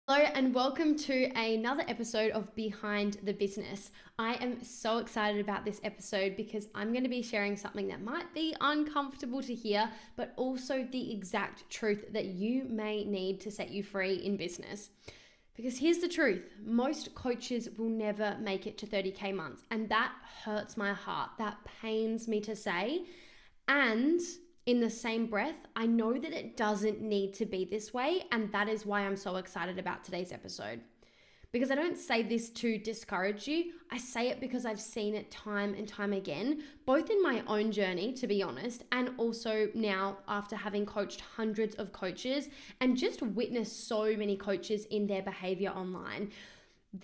Hello and welcome to another episode of Behind the Business. I am so excited about this episode because I'm going to be sharing something that might be uncomfortable to hear, but also the exact truth that you may need to set you free in business. Because here's the truth, most coaches will never make it to 30K months, and that hurts my heart. That pains me to say. And in the same breath, I know that it doesn't need to be this way, and that is why I'm so excited about today's episode. Because I don't say this to discourage you, I say it because I've seen it time and time again, both in my own journey, to be honest, and also now after having coached hundreds of coaches and just witnessed so many coaches in their behavior online.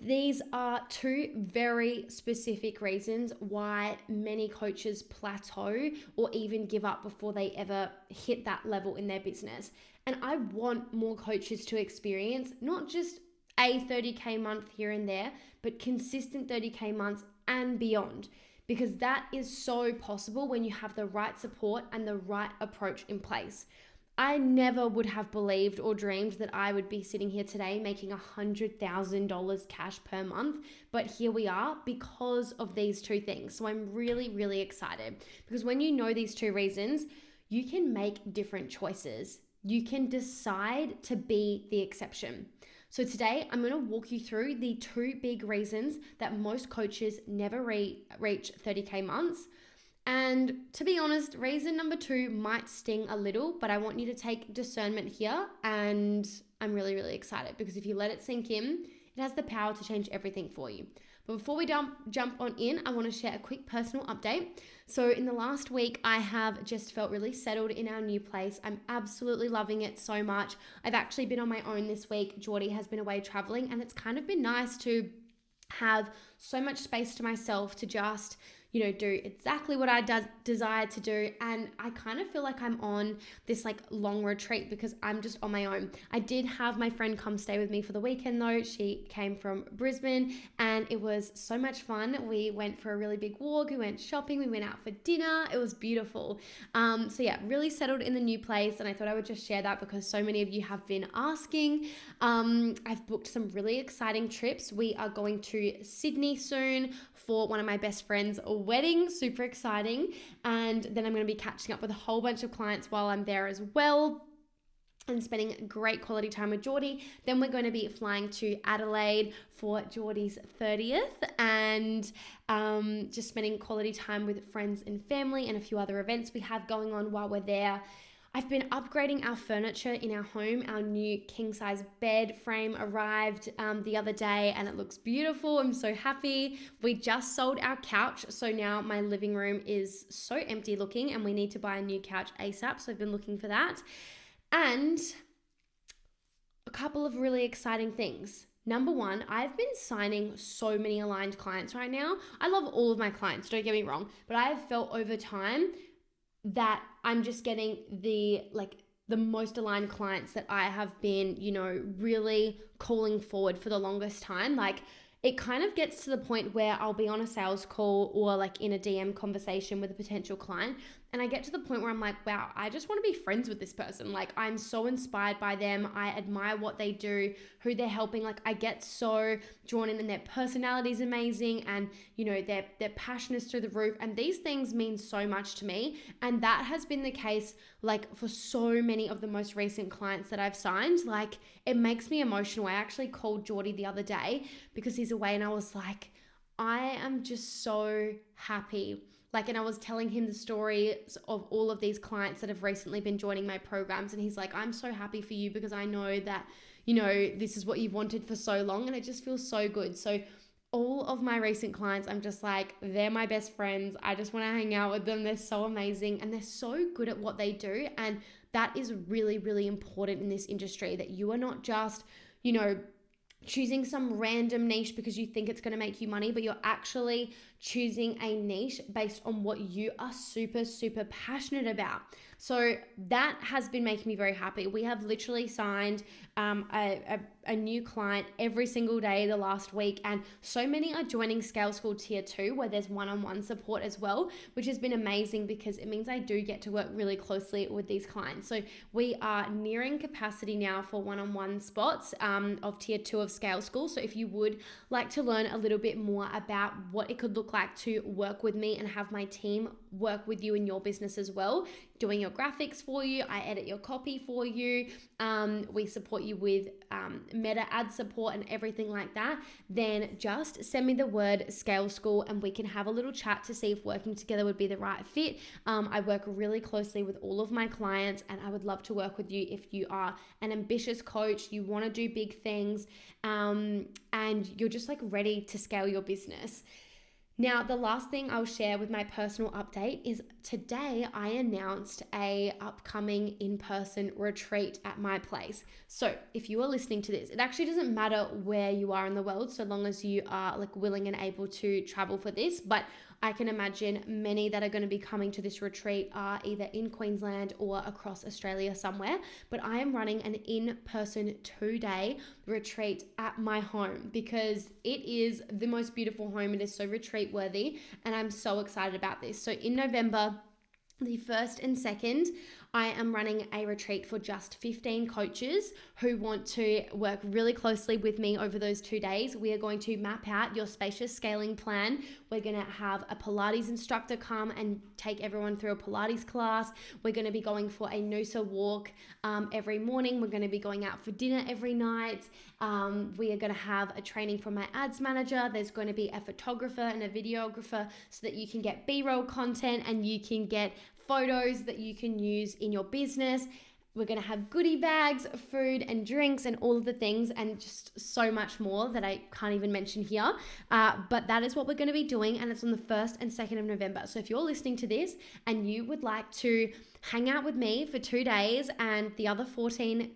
These are two very specific reasons why many coaches plateau or even give up before they ever hit that level in their business. And I want more coaches to experience not just a 30K month here and there, but consistent 30K months and beyond. Because that is so possible when you have the right support and the right approach in place. I never would have believed or dreamed that I would be sitting here today making $100,000 cash per month, but here we are because of these two things. So I'm really, really excited because when you know these two reasons, you can make different choices. You can decide to be the exception. So today I'm going to walk you through the two big reasons that most coaches never reach 30K months. And to be honest, reason number 2 might sting a little, but I want you to take discernment here. And I'm really, really excited because if you let it sink in, it has the power to change everything for you. But before we jump on in, I want to share a quick personal update. So in the last week, I have just felt really settled in our new place. I'm absolutely loving it so much. I've actually been on my own this week. Geordie has been away traveling, and it's kind of been nice to have so much space to myself to just do exactly what I desire to do. And I kind of feel like I'm on this long retreat because I'm just on my own. I did have my friend come stay with me for the weekend though. She came from Brisbane and it was so much fun. We went for a really big walk. We went shopping. We went out for dinner. It was beautiful. So yeah, really settled in the new place. And I thought I would just share that because so many of you have been asking. I've booked some really exciting trips. We are going to Sydney soon for one of my best friends' wedding, super exciting. And then I'm going to be catching up with a whole bunch of clients while I'm there as well and spending great quality time with Geordie. Then we're going to be flying to Adelaide for Geordie's 30th and just spending quality time with friends and family and a few other events we have going on while we're there. I've been upgrading our furniture in our home. Our new king-size bed frame arrived the other day and it looks beautiful. I'm so happy. We just sold our couch, so now my living room is so empty looking and we need to buy a new couch ASAP, so I've been looking for that. And a couple of really exciting things. Number 1, I've been signing so many aligned clients right now. I love all of my clients, don't get me wrong, but I have felt over time that I'm just getting the most aligned clients that I have been, really calling forward for the longest time. It kind of gets to the point where I'll be on a sales call or in a DM conversation with a potential client. And I get to the point where I'm like, wow, I just want to be friends with this person. I'm so inspired by them. I admire what they do, who they're helping. I get so drawn in and their personality is amazing. And, their passion is through the roof. And these things mean so much to me. And that has been the case, for so many of the most recent clients that I've signed. It makes me emotional. I actually called Geordie the other day because he's away and I was like, I am just so happy. And I was telling him the stories of all of these clients that have recently been joining my programs. And he's like, I'm so happy for you because I know that, this is what you've wanted for so long. And it just feels so good. So all of my recent clients, I'm just like, they're my best friends. I just want to hang out with them. They're so amazing and they're so good at what they do. And that is really, really important in this industry, that you are not just, choosing some random niche because you think it's going to make you money, but you're actually choosing a niche based on what you are super, super passionate about. So that has been making me very happy. We have literally signed a new client every single day the last week, and so many are joining Scale School Tier 2 where there's one-on-one support as well, which has been amazing because it means I do get to work really closely with these clients. So we are nearing capacity now for one-on-one spots of Tier 2 of Scale School. So if you would like to learn a little bit more about what it could look like to work with me and have my team work with you in your business as well, doing your graphics for you, I edit your copy for you, we support you with meta ad support and everything like that, then just send me the word Scale School and we can have a little chat to see if working together would be the right fit. I work really closely with all of my clients and I would love to work with you if you are an ambitious coach, you want to do big things, and you're just like ready to scale your business. Now, the last thing I'll share with my personal update is today I announced a upcoming in-person retreat at my place. So if you are listening to this, it actually doesn't matter where you are in the world, so long as you are like willing and able to travel for this. But I can imagine many that are going to be coming to this retreat are either in Queensland or across Australia somewhere. But I am running an in-person 2-day retreat at my home because it is the most beautiful home. It is so retreat worthy and I'm so excited about this. So in November, the 1st and 2nd, I am running a retreat for just 15 coaches who want to work really closely with me over those 2 days. We are going to map out your spacious scaling plan. We're going to have a Pilates instructor come and take everyone through a Pilates class. We're going to be going for a Noosa walk every morning. We're going to be going out for dinner every night. We are going to have a training from my ads manager. There's going to be a photographer and a videographer so that you can get B-roll content and you can get photos that you can use in your business. We're going to have goodie bags, food and drinks and all of the things and just so much more that I can't even mention here. But that is what we're going to be doing and it's on the 1st and 2nd of November. So if you're listening to this and you would like to hang out with me for 2 days and the other 14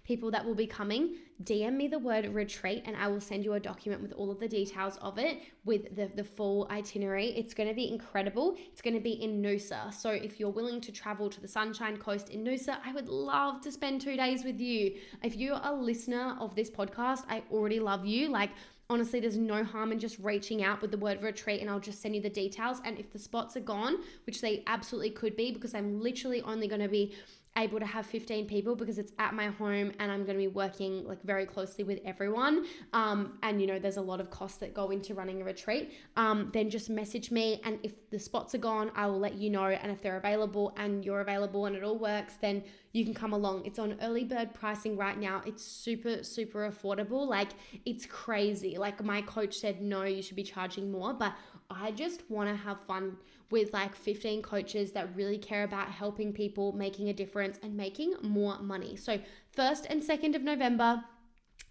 people that will be coming, DM me the word retreat and I will send you a document with all of the details of it with the full itinerary. It's going to be incredible. It's going to be in Noosa. So if you're willing to travel to the Sunshine Coast in Noosa, I would love to spend 2 days with you. If you're a listener of this podcast, I already love you. Like, honestly, there's no harm in just reaching out with the word retreat and I'll just send you the details. And if the spots are gone, which they absolutely could be because I'm literally only going to be able to have 15 people because it's at my home and I'm going to be working like very closely with everyone. And you know, there's a lot of costs that go into running a retreat. Then just message me and if the spots are gone, I will let you know. And if they're available and you're available and it all works, then you can come along. It's on early bird pricing right now. It's super, super affordable. Like it's crazy. Like my coach said, no, you should be charging more, but I just want to have fun with like 15 coaches that really care about helping people, making a difference and making more money. So 1st and 2nd of November,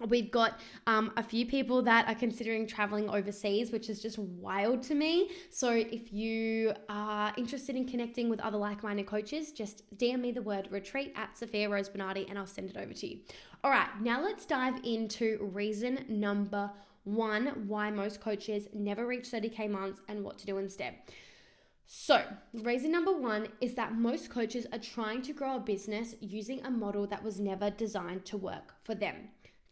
we've got a few people that are considering traveling overseas, which is just wild to me. So if you are interested in connecting with other like-minded coaches, just DM me the word retreat at Sophia Rose Bernardi and I'll send it over to you. All right, now let's dive into reason number 1, why most coaches never reach 30K months and what to do instead. So reason number 1 is that most coaches are trying to grow a business using a model that was never designed to work for them.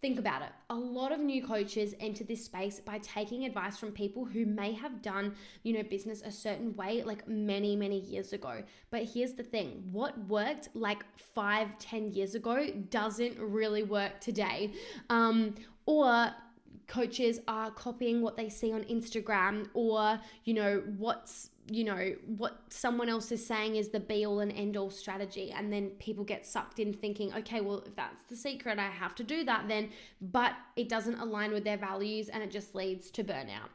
Think about it. A lot of new coaches enter this space by taking advice from people who may have done, business a certain way like many, many years ago. But here's the thing, what worked like 5-10 years ago doesn't really work today. Or coaches are copying what they see on Instagram or, what someone else is saying is the be all and end all strategy. And then people get sucked in thinking, okay, well, if that's the secret, I have to do that then, but it doesn't align with their values and it just leads to burnout.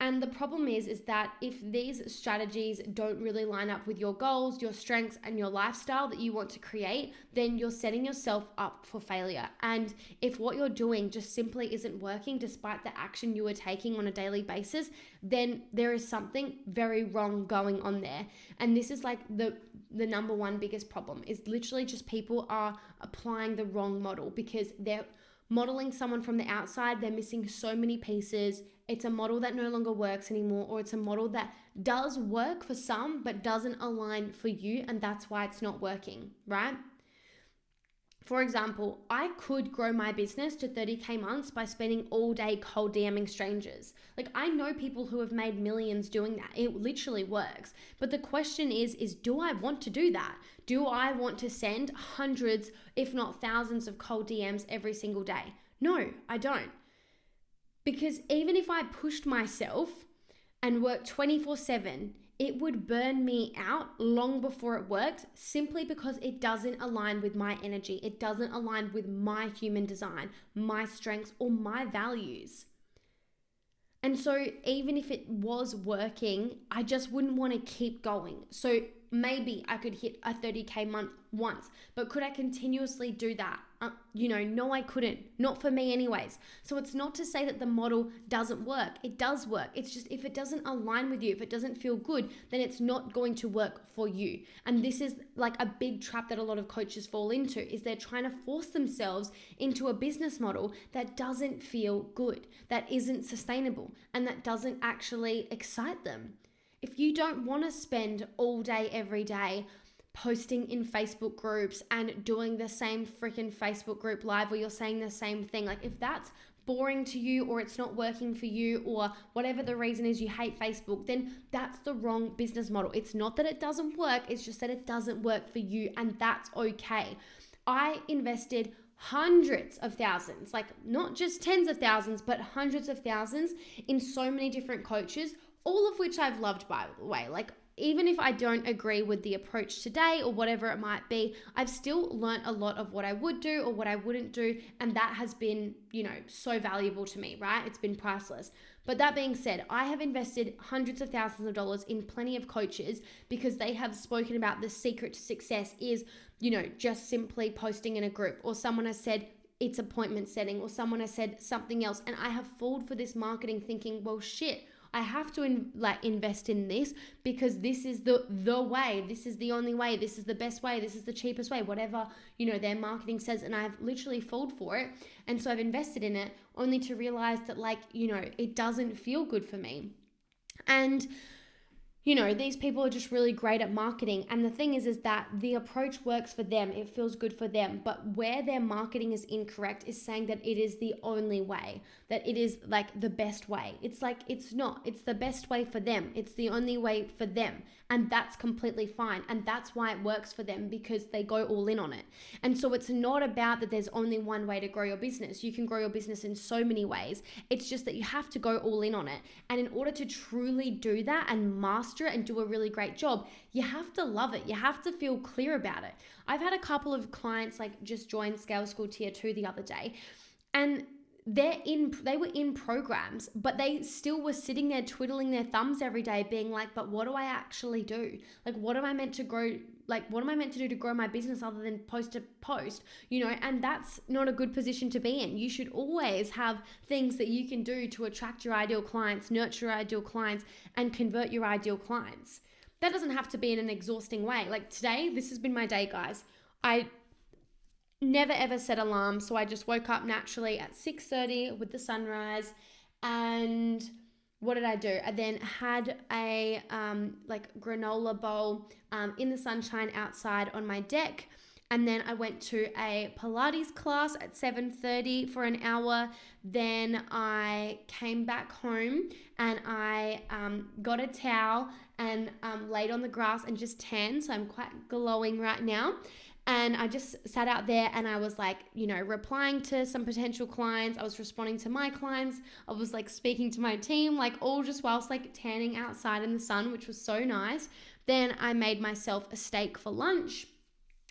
And the problem is that if these strategies don't really line up with your goals, your strengths, and your lifestyle that you want to create, then you're setting yourself up for failure. And if what you're doing just simply isn't working despite the action you are taking on a daily basis, then there is something very wrong going on there. And this is like the number 1 biggest problem is literally just people are applying the wrong model because they're modeling someone from the outside, they're missing so many pieces. It's a model that no longer works anymore, or it's a model that does work for some but doesn't align for you, and that's why it's not working, right? For example, I could grow my business to 30K months by spending all day cold DMing strangers. Like, I know people who have made millions doing that. It literally works. But the question is do I want to do that? Do I want to send hundreds, if not thousands of cold DMs every single day? No, I don't. Because even if I pushed myself and worked 24/7, it would burn me out long before it worked, simply because it doesn't align with my energy. It doesn't align with my human design, my strengths, or my values. And so even if it was working, I just wouldn't want to keep going. So maybe I could hit a 30K month once, but could I continuously do that? No, I couldn't. Not for me anyways. So it's not to say that the model doesn't work. It does work. It's just if it doesn't align with you, if it doesn't feel good, then it's not going to work for you. And this is like a big trap that a lot of coaches fall into, is they're trying to force themselves into a business model that doesn't feel good, that isn't sustainable, and that doesn't actually excite them. If you don't want to spend all day, every day, posting in Facebook groups and doing the same freaking Facebook group live where you're saying the same thing, like if that's boring to you, or it's not working for you, or whatever the reason is you hate Facebook, then that's the wrong business model. It's not that it doesn't work, it's just that it doesn't work for you, and that's okay. I invested hundreds of thousands, like not just tens of thousands, but hundreds of thousands in so many different coaches, all of which I've loved, by the way. Like, even if I don't agree with the approach today or whatever it might be, I've still learned a lot of what I would do or what I wouldn't do. And that has been, so valuable to me, right? It's been priceless. But that being said, I have invested hundreds of thousands of dollars in plenty of coaches because they have spoken about the secret to success is, just simply posting in a group, or someone has said it's appointment setting, or someone has said something else. And I have fallen for this marketing thinking, well, shit, I have to invest in this because this is the way, this is the only way, this is the best way, this is the cheapest way, whatever, their marketing says. And I've literally fallen for it. And so I've invested in it only to realize that it doesn't feel good for me. And these people are just really great at marketing. And the thing is that the approach works for them. It feels good for them. But where their marketing is incorrect is saying that it is the only way, that it is like the best way. It's like, it's not. It's the best way for them. It's the only way for them. And that's completely fine. And that's why it works for them, because they go all in on it. And so it's not about that there's only one way to grow your business. You can grow your business in so many ways. It's just that you have to go all in on it. And in order to truly do that and master it and do a really great job, you have to love it. You have to feel clear about it. I've had a couple of clients just join Scale School Tier 2 the other day, and they were in programs, but they still were sitting there twiddling their thumbs every day being like, but what do I actually do? Like, what am I meant to grow? Like, what am I meant to do to grow my business other than post to post, and that's not a good position to be in. You should always have things that you can do to attract your ideal clients, nurture your ideal clients, and convert your ideal clients. That doesn't have to be in an exhausting way. Like today, this has been my day, guys. I never ever set alarms, so I just woke up naturally at 6:30 with the sunrise. And what did I do? I then had a granola bowl in the sunshine outside on my deck, and then I went to a Pilates class at 7:30 for an hour. Then I came back home and I got a towel and laid on the grass and just tanned, so I'm quite glowing right now. And I just sat out there and I was replying to some potential clients. I was responding to my clients. I was speaking to my team, all just whilst tanning outside in the sun, which was so nice. Then I made myself a steak for lunch.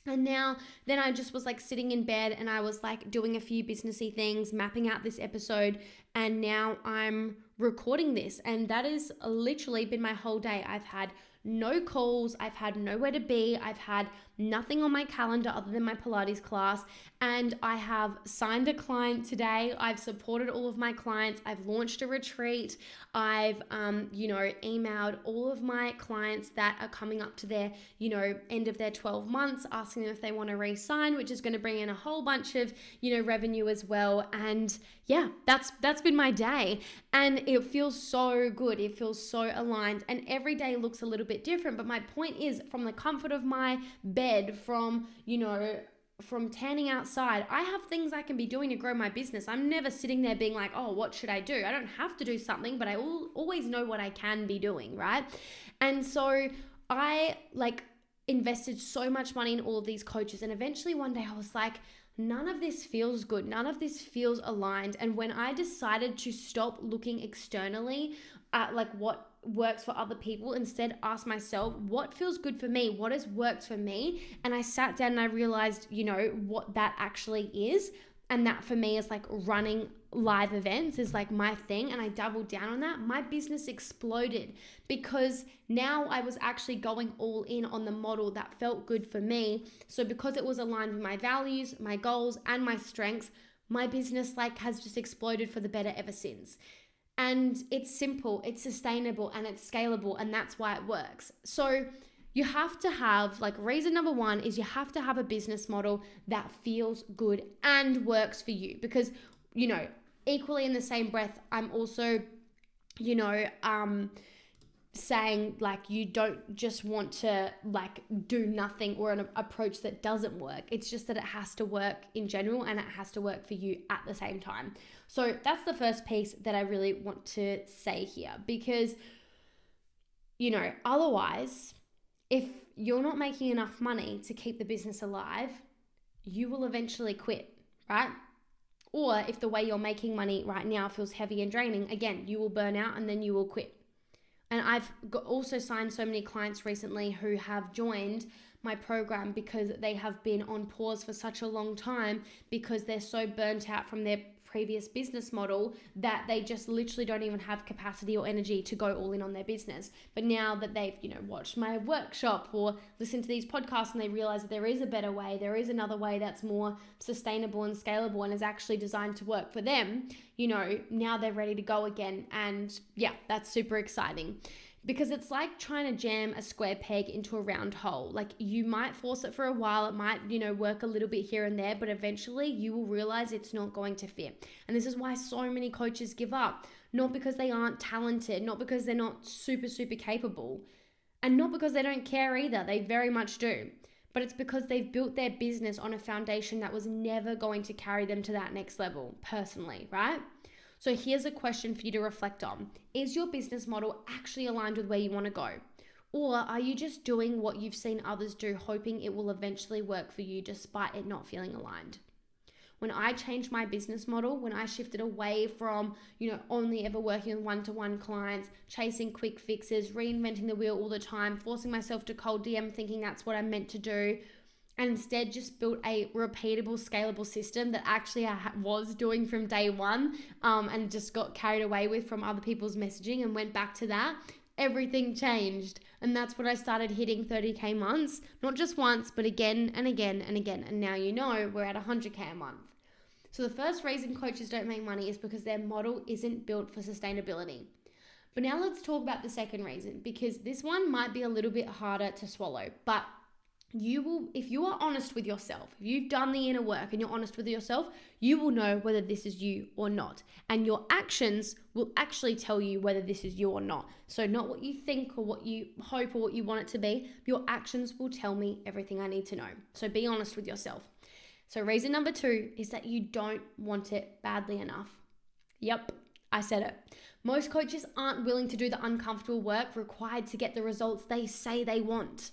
And then I just was sitting in bed and I was doing a few businessy things, mapping out this episode. And now I'm recording this, and that has literally been my whole day. I've had no calls, I've had nowhere to be, I've had nothing on my calendar other than my Pilates class, and I have signed a client today. I've supported all of my clients. I've launched a retreat. I've, emailed all of my clients that are coming up to their, end of their 12 months, asking them if they want to re-sign, which is going to bring in a whole bunch of, revenue as well. And yeah, that's been my day. And it feels so good. It feels so aligned. And every day looks a little bit different. But my point is, from the comfort of my bed, from tanning outside, I have things I can be doing to grow my business. I'm never sitting there being like, oh, what should I do? I don't have to do something, but I always know what I can be doing, right? And so I invested so much money in all of these coaches. And eventually one day I was like, none of this feels good. None of this feels aligned. And when I decided to stop looking externally at what works for other people, instead ask myself, what feels good for me? What has worked for me? And I sat down and I realized, what that actually is. And that for me is running live events is my thing. And I doubled down on that. My business exploded because now I was actually going all in on the model that felt good for me. So because it was aligned with my values, my goals, and my strengths, my business has just exploded for the better ever since. And it's simple, it's sustainable, and it's scalable, and that's why it works. So you have to have, reason number one is you have to have a business model that feels good and works for you. Because, equally in the same breath, I'm also, saying you don't just want to do nothing or an approach that doesn't work. It's just that it has to work in general and it has to work for you at the same time. So that's the first piece that I really want to say here, because otherwise, if you're not making enough money to keep the business alive, you will eventually quit, right? Or if the way you're making money right now feels heavy and draining, again, you will burn out and then you will quit. And I've also signed so many clients recently who have joined my program because they have been on pause for such a long time because they're so burnt out from their previous business model that they just literally don't even have capacity or energy to go all in on their business. But now that they've, watched my workshop or listened to these podcasts and they realize that there is a better way, there is another way that's more sustainable and scalable and is actually designed to work for them, now they're ready to go again. And yeah, that's super exciting. Because it's like trying to jam a square peg into a round hole. You might force it for a while, it might, work a little bit here and there, but eventually you will realize it's not going to fit. And this is why so many coaches give up. Not because they aren't talented, not because they're not super, super capable, and not because they don't care either. They very much do. But it's because they've built their business on a foundation that was never going to carry them to that next level, personally, right? So here's a question for you to reflect on. Is your business model actually aligned with where you want to go? Or are you just doing what you've seen others do, hoping it will eventually work for you despite it not feeling aligned? When I changed my business model, when I shifted away from, only ever working with one-to-one clients, chasing quick fixes, reinventing the wheel all the time, forcing myself to cold DM thinking that's what I'm meant to do, and instead just built a repeatable, scalable system that actually I was doing from day one, and just got carried away with from other people's messaging and went back to that, everything changed. And that's when I started hitting 30K months, not just once, but again and again and again. And now we're at 100K a month. So the first reason coaches don't make money is because their model isn't built for sustainability. But now let's talk about the second reason, because this one might be a little bit harder to swallow, but if you are honest with yourself, if you've done the inner work and you're honest with yourself, you will know whether this is you or not. And your actions will actually tell you whether this is you or not. So not what you think or what you hope or what you want it to be. Your actions will tell me everything I need to know. So be honest with yourself. So reason number 2 is that you don't want it badly enough. Yep, I said it. Most coaches aren't willing to do the uncomfortable work required to get the results they say they want.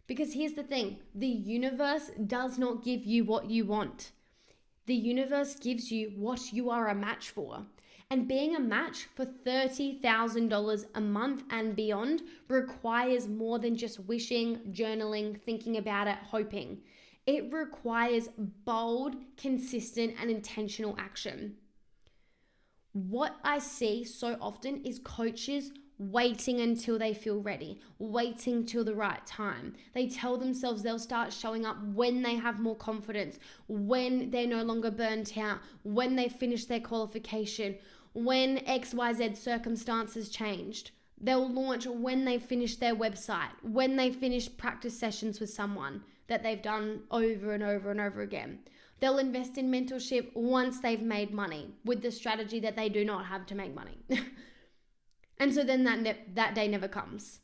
Because here's the thing, the universe does not give you what you want. The universe gives you what you are a match for. And being a match for $30,000 a month and beyond requires more than just wishing, journaling, thinking about it, hoping. It requires bold, consistent, and intentional action. What I see so often is coaches waiting until they feel ready, waiting till the right time. They tell themselves they'll start showing up when they have more confidence, when they're no longer burnt out, when they finish their qualification, when XYZ circumstances changed. They'll launch when they finish their website, when they finish practice sessions with someone that they've done over and over and over again. They'll invest in mentorship once they've made money with the strategy that they do not have to make money. And so then that day never comes.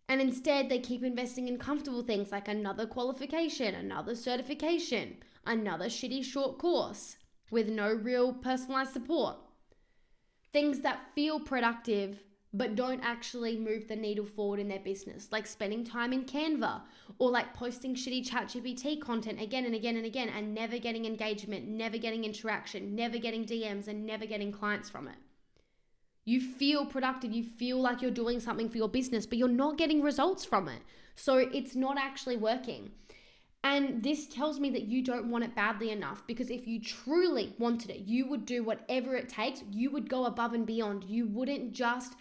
And instead they keep investing in comfortable things like another qualification, another certification, another shitty short course with no real personalized support. Things that feel productive but don't actually move the needle forward in their business, like spending time in Canva or like posting shitty ChatGPT content again and again and again and never getting engagement, never getting interaction, never getting DMs and never getting clients from it. You feel productive, you feel like you're doing something for your business, but you're not getting results from it. So it's not actually working. And this tells me that you don't want it badly enough, because if you truly wanted it, you would do whatever it takes. You would go above and beyond. You wouldn't just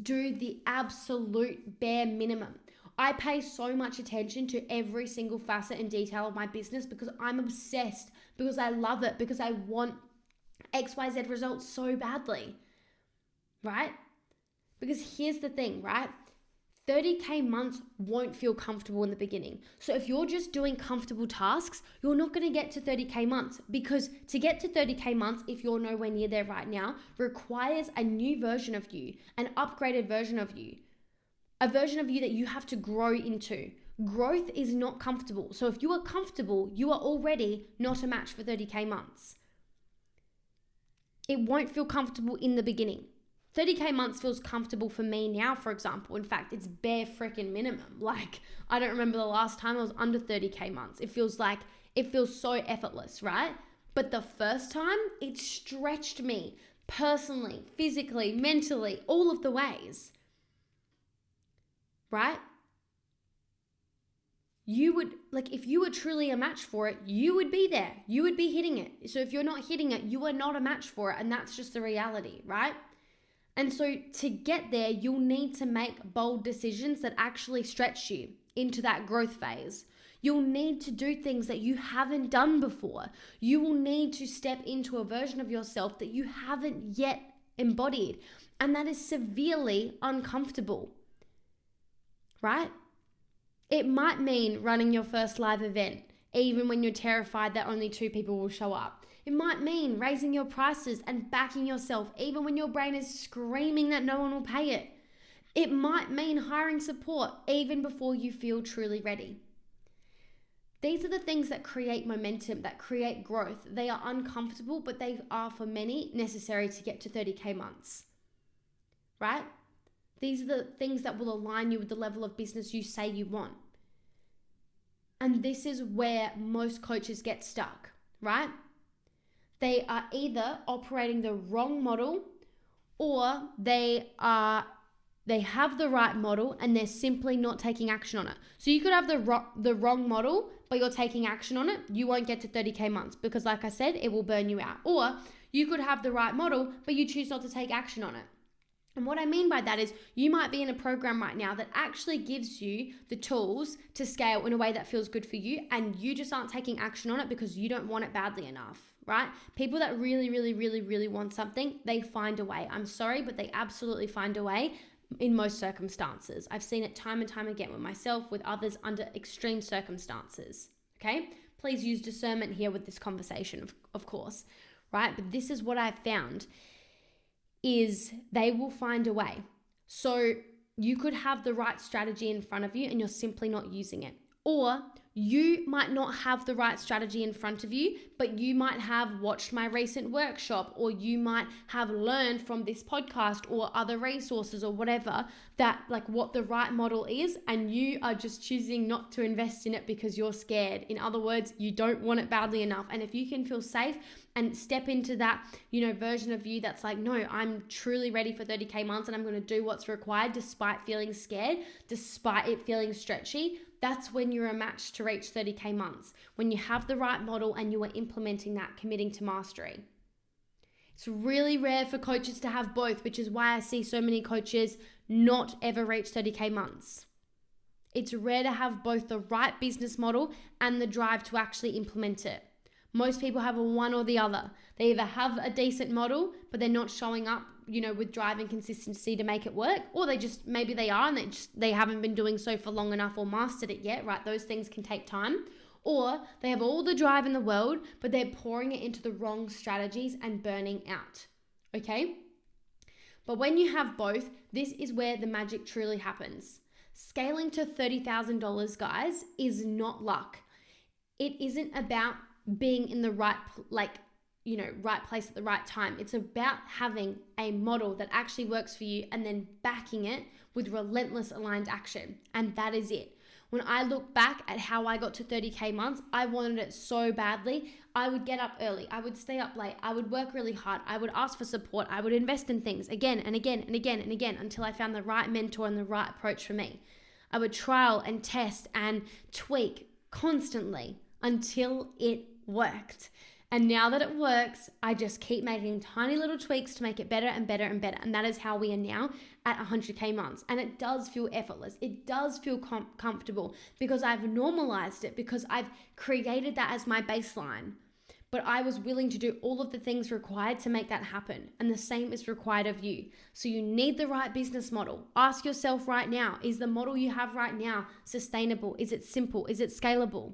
do the absolute bare minimum. I pay so much attention to every single facet and detail of my business because I'm obsessed, because I love it, because I want XYZ results so badly, right? Because here's the thing, right? 30K months won't feel comfortable in the beginning. So if you're just doing comfortable tasks, you're not going to get to 30K months, because to get to 30K months, if you're nowhere near there right now, requires a new version of you, an upgraded version of you, a version of you that you have to grow into. Growth is not comfortable. So if you are comfortable, you are already not a match for 30K months. It won't feel comfortable in the beginning. 30K months feels comfortable for me now, for example. In fact, it's bare freaking minimum. Like, I don't remember the last time I was under 30K months. It feels so effortless, right? But the first time, it stretched me personally, physically, mentally, all of the ways, right? You would, like, if you were truly a match for it, you would be there. You would be hitting it. So if you're not hitting it, you are not a match for it. And that's just the reality, right? And so to get there, you'll need to make bold decisions that actually stretch you into that growth phase. You'll need to do things that you haven't done before. You will need to step into a version of yourself that you haven't yet embodied. And that is severely uncomfortable, right? It might mean running your first live event, even when you're terrified that only 2 people will show up. It might mean raising your prices and backing yourself, even when your brain is screaming that no one will pay it. It might mean hiring support, even before you feel truly ready. These are the things that create momentum, that create growth. They are uncomfortable, but they are, for many, necessary to get to 30K months, right? These are the things that will align you with the level of business you say you want. And this is where most coaches get stuck, right? They are either operating the wrong model, or they have the right model and they're simply not taking action on it. So you could have the wrong model, but you're taking action on it. You won't get to 30K months because, like I said, it will burn you out. Or you could have the right model, but you choose not to take action on it. And what I mean by that is you might be in a program right now that actually gives you the tools to scale in a way that feels good for you, and you just aren't taking action on it because you don't want it badly enough, right? People that really, really, really, really want something, they find a way. I'm sorry, but they absolutely find a way in most circumstances. I've seen it time and time again with myself, with others under extreme circumstances, okay? Please use discernment here with this conversation, of course, right? But this is what I've found is they will find a way. So you could have the right strategy in front of you and you're simply not using it. Or you might not have the right strategy in front of you, but you might have watched my recent workshop, or you might have learned from this podcast or other resources or whatever that, like, what the right model is, and you are just choosing not to invest in it because you're scared. In other words, you don't want it badly enough. And if you can feel safe and step into that, version of you that's like, no, I'm truly ready for 30K months and I'm going to do what's required despite feeling scared, despite it feeling stretchy, that's when you're a match to reach 30K months. When you have the right model and you are implementing that, committing to mastery. It's really rare for coaches to have both, which is why I see so many coaches not ever reach 30K months. It's rare to have both the right business model and the drive to actually implement it. Most people have a one or the other. They either have a decent model, but they're not showing up, with drive and consistency to make it work, or maybe they are and they haven't been doing so for long enough or mastered it yet, right? Those things can take time. Or they have all the drive in the world, but they're pouring it into the wrong strategies and burning out, okay? But when you have both, this is where the magic truly happens. Scaling to $30,000, guys, is not luck. It isn't about being in the right place at the right time. It's about having a model that actually works for you and then backing it with relentless aligned action. And that is it. When I look back at how I got to 30K months, I wanted it so badly. I would get up early. I would stay up late. I would work really hard. I would ask for support. I would invest in things again and again and again and again until I found the right mentor and the right approach for me. I would trial and test and tweak constantly until it worked. And now that it works, I just keep making tiny little tweaks to make it better and better and better. And that is how we are now at 100K months. And it does feel effortless. It does feel comfortable because I've normalized it, because I've created that as my baseline. But I was willing to do all of the things required to make that happen. And the same is required of you. So you need the right business model. Ask yourself right now, is the model you have right now sustainable? Is it simple? Is it scalable?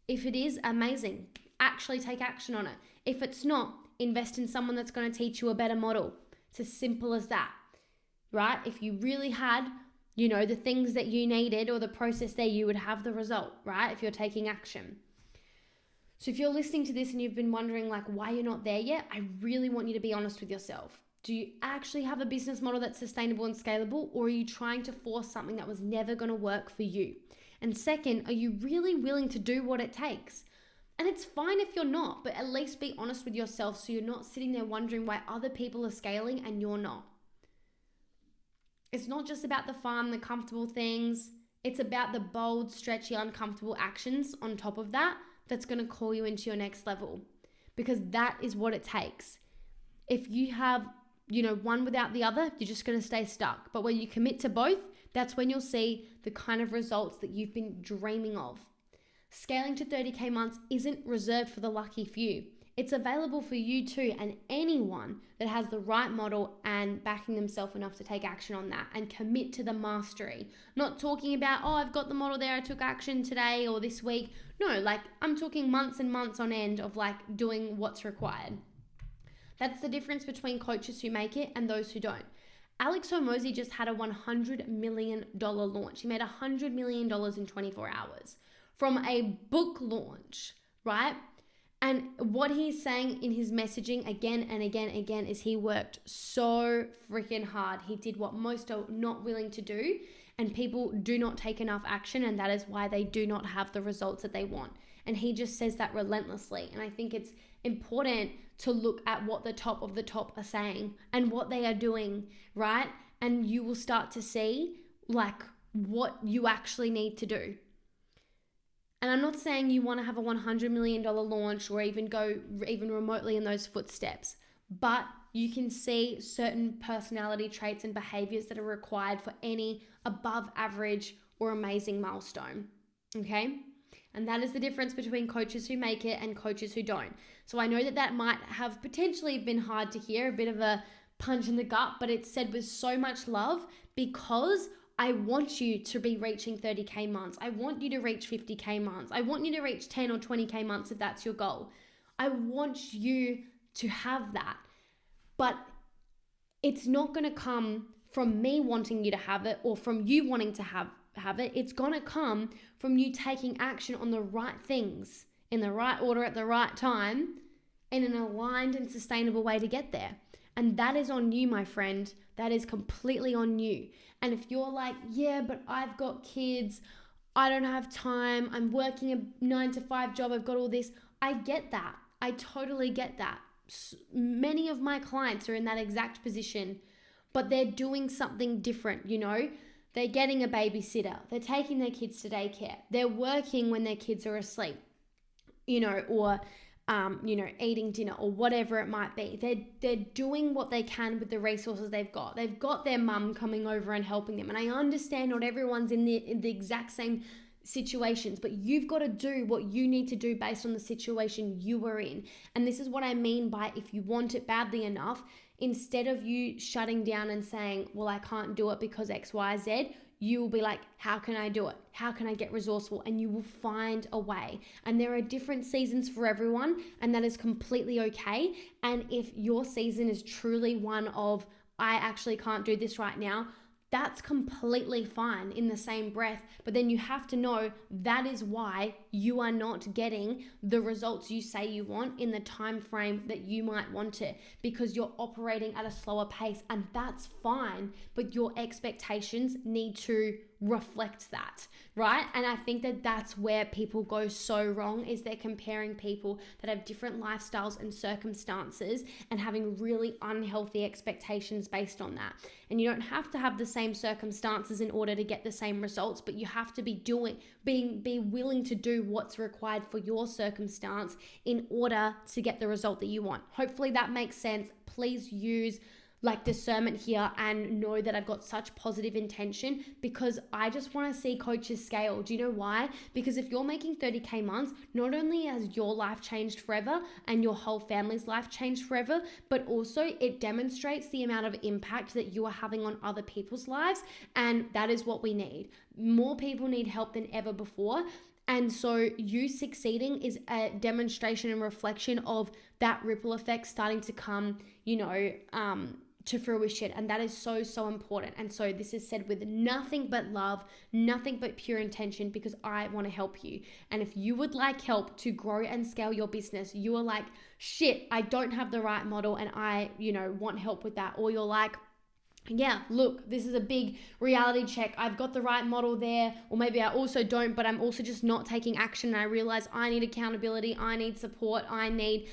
If it is, amazing. Actually take action on it. If it's not, invest in someone that's going to teach you a better model. It's as simple as that, right? If you really had, the things that you needed or the process there, you would have the result, right? If you're taking action. So if you're listening to this and you've been wondering why you're not there yet, I really want you to be honest with yourself. Do you actually have a business model that's sustainable and scalable, or are you trying to force something that was never going to work for you? And second, are you really willing to do what it takes? And it's fine if you're not, but at least be honest with yourself so you're not sitting there wondering why other people are scaling and you're not. It's not just about the fun, the comfortable things. It's about the bold, stretchy, uncomfortable actions on top of that that's going to call you into your next level, because that is what it takes. If you have, one without the other, you're just going to stay stuck. But when you commit to both, that's when you'll see the kind of results that you've been dreaming of. Scaling to 30K months isn't reserved for the lucky few. It's available for you too, and anyone that has the right model and backing themselves enough to take action on that and commit to the mastery. Not talking about, I've got the model there, I took action today or this week. No, I'm talking months and months on end of doing what's required. That's the difference between coaches who make it and those who don't. Alex Hormozi just had a $100 million launch. He made $100 million in 24 hours from a book launch, right? And what he's saying in his messaging again and again and again is he worked so freaking hard. He did what most are not willing to do, and people do not take enough action, and that is why they do not have the results that they want. And he just says that relentlessly. And I think it's important to look at what the top of the top are saying and what they are doing, right? And you will start to see what you actually need to do. And I'm not saying you want to have a $100 million launch or even go even remotely in those footsteps, but you can see certain personality traits and behaviors that are required for any above average or amazing milestone, okay? And that is the difference between coaches who make it and coaches who don't. So I know that might have potentially been hard to hear, a bit of a punch in the gut, but it's said with so much love because I want you to be reaching 30K months. I want you to reach 50K months. I want you to reach 10 or 20K months if that's your goal. I want you to have that. But it's not going to come from me wanting you to have it or from you wanting to have it. It's going to come from you taking action on the right things in the right order at the right time in an aligned and sustainable way to get there. And that is on you, my friend. That is completely on you. And if you're like, yeah, but I've got kids, I don't have time, I'm working a 9-to-5 job, I've got all this. I get that. I totally get that. Many of my clients are in that exact position, but they're doing something different, They're getting a babysitter. They're taking their kids to daycare. They're working when their kids are asleep, or eating dinner or whatever it might be. They're doing what they can with the resources they've got. They've got their mum coming over and helping them. And I understand not everyone's in the exact same situations, but you've got to do what you need to do based on the situation you are in. And this is what I mean by, if you want it badly enough, instead of you shutting down and saying, well, I can't do it because X, Y, Z, you will be like, how can I do it? How can I get resourceful? And you will find a way. And there are different seasons for everyone, and that is completely okay. And if your season is truly one of, I actually can't do this right now, that's completely fine in the same breath. But then you have to know that is why you are not getting the results you say you want in the time frame that you might want it, because you're operating at a slower pace, and that's fine. But your expectations need to reflect that, right? And I think that that's where people go so wrong, is they're comparing people that have different lifestyles and circumstances and having really unhealthy expectations based on that. And you don't have to have the same circumstances in order to get the same results, but you have to be willing to do what's required for your circumstance in order to get the result that you want. Hopefully that makes sense. Please use discernment here and know that I've got such positive intention, because I just want to see coaches scale. Do you know why? Because if you're making 30K months, not only has your life changed forever and your whole family's life changed forever, but also it demonstrates the amount of impact that you are having on other people's lives. And that is what we need. More people need help than ever before. And so you succeeding is a demonstration and reflection of that ripple effect starting to come, to fruition. And that is so, so important. And so this is said with nothing but love, nothing but pure intention, because I want to help you. And if you would like help to grow and scale your business, you are like, shit, I don't have the right model and I, want help with that. Or you're like, yeah, look, this is a big reality check. I've got the right model there, or maybe I also don't, but I'm also just not taking action. And I realize I need accountability, I need support, I need,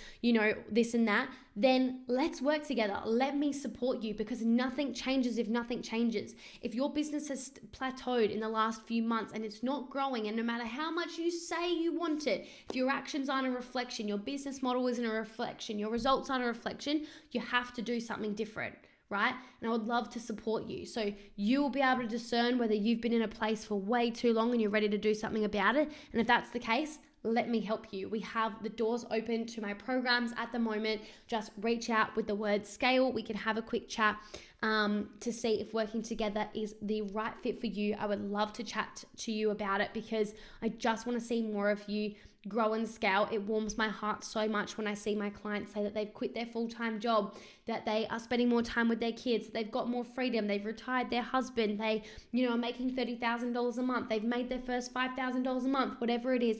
this and that. Then let's work together. Let me support you, because nothing changes if nothing changes. If your business has plateaued in the last few months and it's not growing, and no matter how much you say you want it, if your actions aren't a reflection, your business model isn't a reflection, your results aren't a reflection, you have to do something different. Right? And I would love to support you. So you will be able to discern whether you've been in a place for way too long and you're ready to do something about it. And if that's the case, let me help you. We have the doors open to my programs at the moment. Just reach out with the word scale. We can have a quick chat to see if working together is the right fit for you. I would love to chat to you about it, because I just want to see more of you grow and scale. It warms my heart so much when I see my clients say that they've quit their full-time job, that they are spending more time with their kids, they've got more freedom, they've retired their husband, they, are making $30,000 a month, they've made their first $5,000 a month, whatever it is.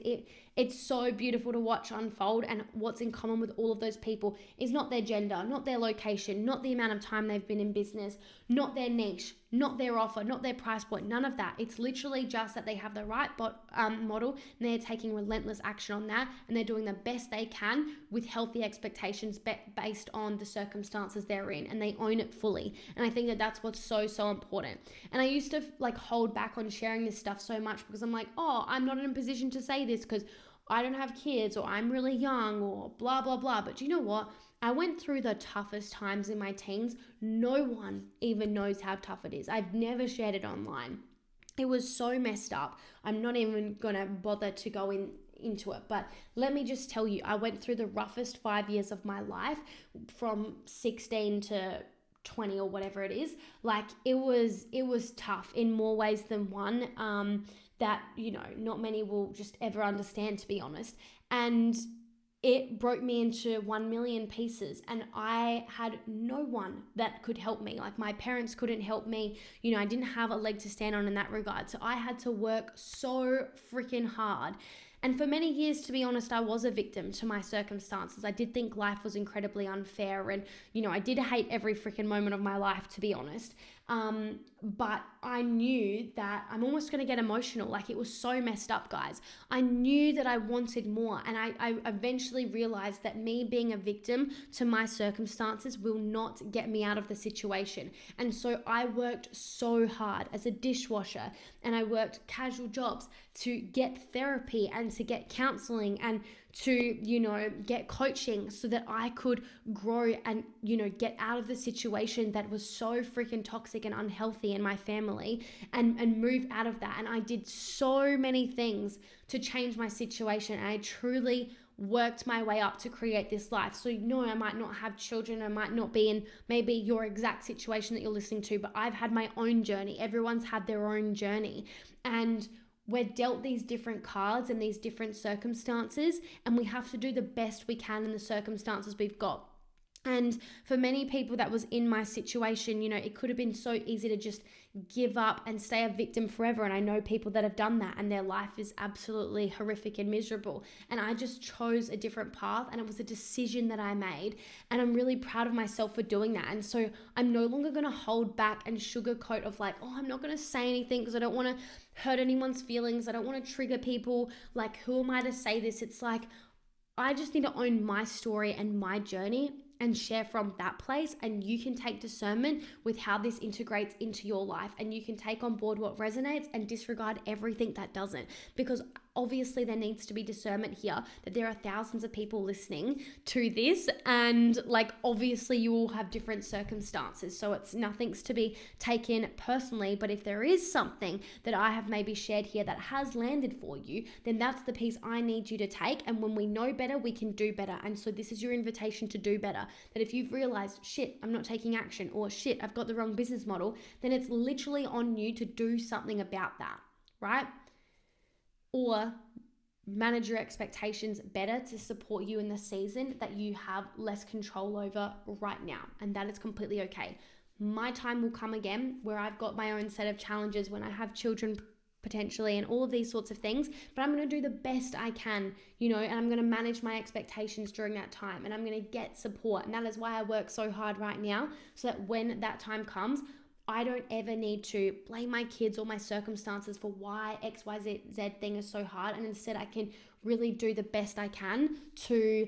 It's so beautiful to watch unfold. And what's in common with all of those people is not their gender, not their location, not the amount of time they've been in business, not their niche, not their offer, not their price point, none of that. It's literally just that they have the right model, and they're taking relentless action on that, and they're doing the best they can with healthy expectations based on the circumstances they're in, and they own it fully. And I think that that's what's so, so important. And I used to hold back on sharing this stuff so much, because I'm like, oh, I'm not in a position to say this because I don't have kids, or I'm really young, or blah, blah, blah. But you know what? I went through the toughest times in my teens. No one even knows how tough it is. I've never shared it online. It was so messed up. I'm not even going to bother to go into it. But let me just tell you, I went through the roughest 5 years of my life, from 16 to 20 or whatever it is. It was tough in more ways than one, that, not many will just ever understand, to be honest. And it broke me into 1 million pieces, and I had no one that could help me. My parents couldn't help me. I didn't have a leg to stand on in that regard. So I had to work so freaking hard. And for many years, to be honest, I was a victim to my circumstances. I did think life was incredibly unfair, and, I did hate every freaking moment of my life, to be honest. But I knew that I'm almost going to get emotional. It was so messed up, guys. I knew that I wanted more. And I eventually realized that me being a victim to my circumstances will not get me out of the situation. And so I worked so hard as a dishwasher, and I worked casual jobs to get therapy and to get counseling and to, get coaching so that I could grow and, get out of the situation that was so freaking toxic and unhealthy in my family and move out of that. And I did so many things to change my situation. And I truly worked my way up to create this life. So, I might not have children. I might not be in maybe your exact situation that you're listening to, but I've had my own journey. Everyone's had their own journey. And we're dealt these different cards and these different circumstances, and we have to do the best we can in the circumstances we've got. And for many people that was in my situation, it could have been so easy to just give up and stay a victim forever. And I know people that have done that and their life is absolutely horrific and miserable. And I just chose a different path, and it was a decision that I made. And I'm really proud of myself for doing that. And so I'm no longer going to hold back and sugarcoat of like, I'm not going to say anything because I don't want to hurt anyone's feelings. I don't want to trigger people. Like, who am I to say this? It's like, I just need to own my story and my journey and share from that place. And you can take discernment with how this integrates into your life, and you can take on board what resonates and disregard everything that doesn't, because obviously there needs to be discernment here that there are thousands of people listening to this, and like obviously you all have different circumstances, so it's nothing's to be taken personally. But if there is something that I have maybe shared here that has landed for you, then that's the piece I need you to take. And when we know better, we can do better. And so this is your invitation to do better. That if you've realized, shit, I'm not taking action, or shit, I've got the wrong business model, then it's literally on you to do something about that, right? Or manage your expectations better to support you in the season that you have less control over right now. And that is completely okay. My time will come again where I've got my own set of challenges when I have children potentially and all of these sorts of things, but I'm going to do the best I can, and I'm going to manage my expectations during that time, and I'm going to get support. And that is why I work so hard right now, so that when that time comes, I don't ever need to blame my kids or my circumstances for why XYZ thing is so hard. And instead I can really do the best I can to,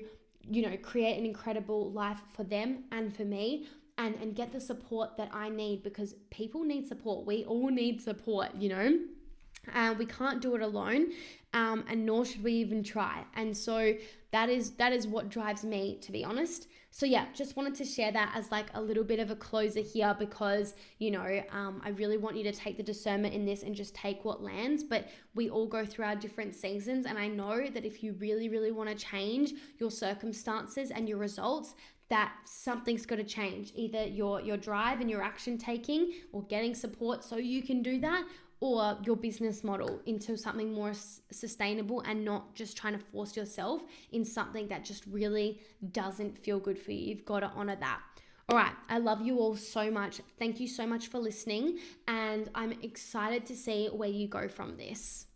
create an incredible life for them and for me, and get the support that I need, because people need support. We all need support, we can't do it alone, and nor should we even try. And so that is what drives me, to be honest. So yeah, just wanted to share that as like a little bit of a closer here, because I really want you to take the discernment in this and just take what lands. But we all go through our different seasons, and I know that if you really, really want to change your circumstances and your results, that something's got to change. Either your drive and your action taking, or getting support so you can do that, or your business model into something more sustainable, and not just trying to force yourself in something that just really doesn't feel good for you. You've got to honor that. All right, I love you all so much. Thank you so much for listening, and I'm excited to see where you go from this.